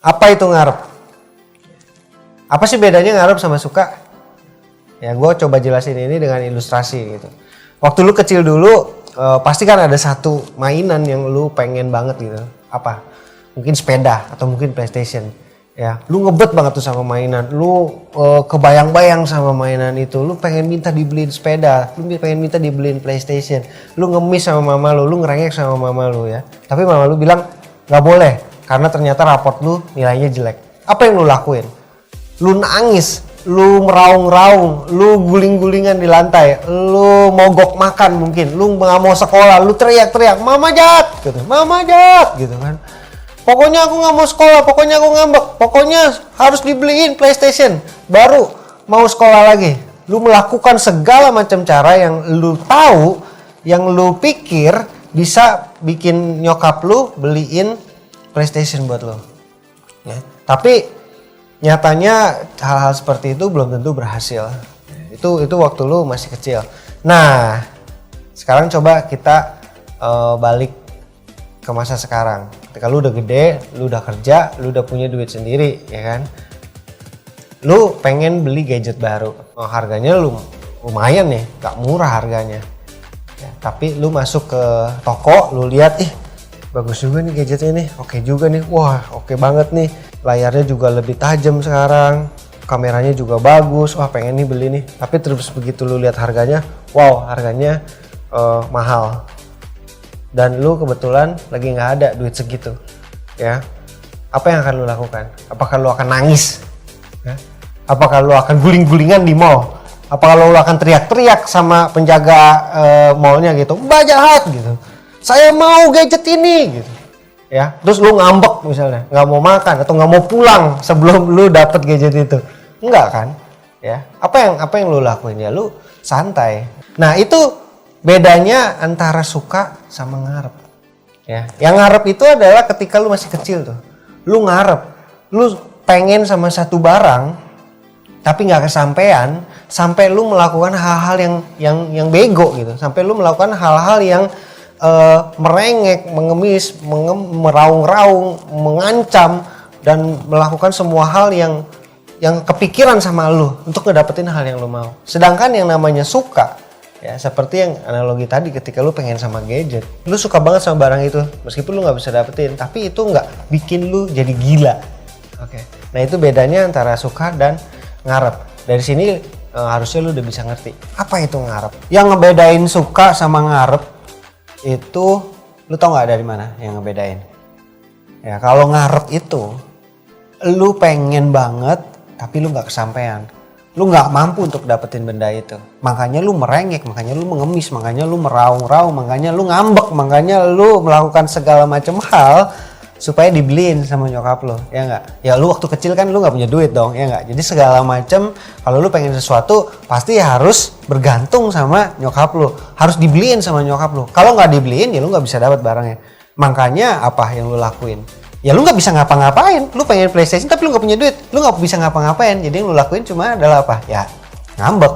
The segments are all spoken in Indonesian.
Apa itu ngarep? Apa sih bedanya ngarep sama suka? Ya gue coba jelasin ini dengan ilustrasi gitu. Waktu lu kecil dulu pasti kan ada satu mainan yang lu pengen banget gitu. Apa? Mungkin sepeda atau mungkin PlayStation. Ya, lu ngebet banget tuh sama mainan. Lu kebayang-bayang sama mainan itu. Lu pengen minta dibeliin sepeda, lu pengen minta dibeliin PlayStation. Lu ngemis sama mama lu ngerengek sama mama lu ya. Tapi mama lu bilang nggak boleh karena ternyata raport lu nilainya jelek. Apa yang lu lakuin? Lu nangis, lu meraung-raung, lu guling-gulingan di lantai, lu mogok makan mungkin, lu nggak mau sekolah, lu teriak-teriak, mama jahat, gitu, mama jahat, gitu kan. Pokoknya aku nggak mau sekolah, pokoknya aku ngambek, pokoknya harus dibeliin PlayStation, baru mau sekolah lagi. Lu melakukan segala macam cara yang lu tahu, yang lu pikir bisa bikin nyokap lu beliin PlayStation buat lu. Ya. Tapi nyatanya hal-hal seperti itu belum tentu berhasil. Itu waktu lu masih kecil. Nah, sekarang coba kita balik ke masa sekarang. Ketika lu udah gede, lu udah kerja, lu udah punya duit sendiri, ya kan? Lu pengen beli gadget baru. Oh, harganya lumayan nih, gak murah harganya. Ya, tapi lu masuk ke toko, lu lihat, bagus juga nih gadgetnya nih, oke juga nih, wah oke banget nih. Layarnya juga lebih tajam sekarang, kameranya juga bagus, wah pengen nih beli nih. Tapi terus begitu lu lihat harganya, wow harganya mahal. Dan lu kebetulan lagi nggak ada duit segitu, ya. Apa yang akan lu lakukan? Apakah lu akan nangis? Ya? Apakah lu akan guling-gulingan di mall? Apakah lu akan teriak-teriak sama penjaga mallnya gitu, Mbak jahat gitu, saya mau gadget ini gitu. Ya, terus lu ngambek misalnya, nggak mau makan atau nggak mau pulang sebelum lu dapet gadget itu, enggak kan? Ya, apa yang lu lakuin ya, lu santai. Nah itu bedanya antara suka sama ngarep. Ya, yang ngarep itu adalah ketika lu masih kecil tuh, lu ngarep, lu pengen sama satu barang, tapi nggak kesampaian, sampai lu melakukan hal-hal yang bego gitu, sampai lu melakukan hal-hal yang merengek, mengemis, meraung-raung, mengancam, dan melakukan semua hal yang kepikiran sama lu untuk ngedapetin hal yang lu mau. Sedangkan yang namanya suka, ya seperti yang analogi tadi, ketika lu pengen sama gadget, lu suka banget sama barang itu, meskipun lu nggak bisa dapetin, tapi itu nggak bikin lu jadi gila. Oke. Nah itu bedanya antara suka dan ngarep. Dari sini harusnya lu udah bisa ngerti apa itu ngarep. Yang ngebedain suka sama ngarep itu, lu tau nggak dari mana yang ngebedain? Ya kalau ngarep itu, lu pengen banget tapi lu nggak kesampaian, lu nggak mampu untuk dapetin benda itu, makanya lu merengek, makanya lu mengemis, makanya lu meraung-raung, makanya lu ngambek, makanya lu melakukan segala macam hal supaya dibeliin sama nyokap lo, ya nggak? Ya lu waktu kecil kan lu nggak punya duit dong, ya nggak? Jadi segala macam kalau lu pengen sesuatu pasti harus bergantung sama nyokap lo, harus dibeliin sama nyokap lo. Kalau nggak dibeliin ya lu nggak bisa dapat barangnya. Makanya apa yang lu lakuin? Ya lu nggak bisa ngapa-ngapain. Lu pengen PlayStation tapi lu nggak punya duit, lu nggak bisa ngapa-ngapain. Jadi yang lu lakuin cuma adalah apa? Ya ngambek,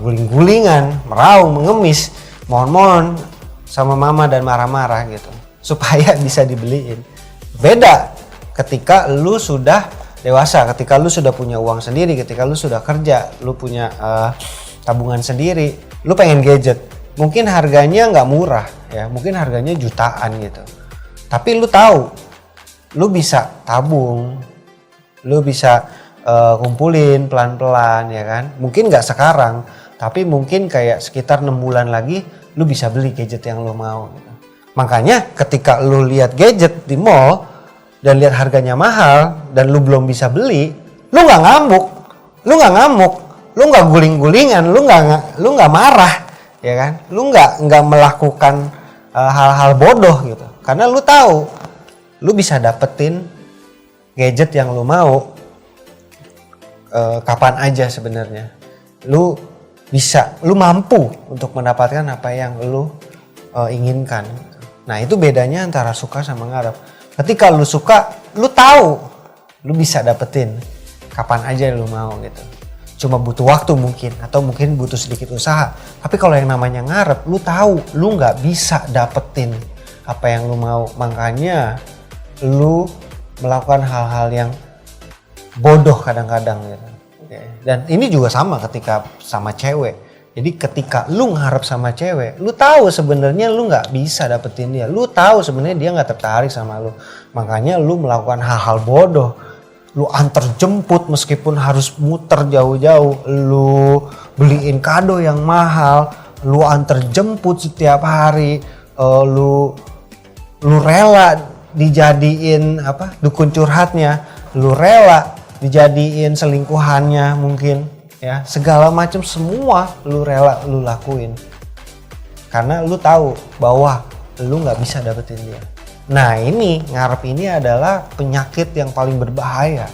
guling-gulingan, meraung, mengemis, mohon-mohon sama mama dan marah-marah gitu, supaya bisa dibeliin. Beda ketika lu sudah dewasa, ketika lu sudah punya uang sendiri, ketika lu sudah kerja, lu punya tabungan sendiri, lu pengen gadget. Mungkin harganya nggak murah ya, mungkin harganya jutaan gitu. Tapi lu tahu, lu bisa tabung, lu bisa kumpulin pelan-pelan ya kan. Mungkin nggak sekarang, tapi mungkin kayak sekitar 6 bulan lagi lu bisa beli gadget yang lu mau gitu. Makanya ketika lu lihat gadget di mall dan lihat harganya mahal dan lu belum bisa beli, lu nggak ngamuk, lu nggak guling-gulingan, lu nggak marah, ya kan? Lu nggak melakukan hal-hal bodoh gitu, karena lu tahu lu bisa dapetin gadget yang lu mau kapan aja sebenarnya. Lu mampu untuk mendapatkan apa yang lu inginkan. Nah itu bedanya antara suka sama ngarep. Ketika lu suka, lu tahu lu bisa dapetin kapan aja lu mau gitu. Cuma butuh waktu mungkin, atau mungkin butuh sedikit usaha. Tapi kalau yang namanya ngarep, lu tahu lu nggak bisa dapetin apa yang lu mau. Makanya lu melakukan hal-hal yang bodoh kadang-kadang gitu. Dan ini juga sama ketika sama cewek. Jadi ketika lu ngarep sama cewek, lu tahu sebenarnya lu nggak bisa dapetin dia. Lu tahu sebenarnya dia nggak tertarik sama lu. Makanya lu melakukan hal-hal bodoh. Lu antar jemput meskipun harus muter jauh-jauh. Lu beliin kado yang mahal. Lu antar jemput setiap hari. Lu rela dijadiin dukun curhatnya. Lu rela dijadiin selingkuhannya mungkin. Ya, segala macam semua lu rela lu lakuin karena lu tahu bahwa lu nggak bisa dapetin dia. Nah ini ngarep ini adalah penyakit yang paling berbahaya,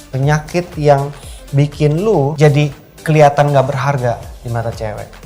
penyakit yang bikin lu jadi kelihatan nggak berharga di mata cewek.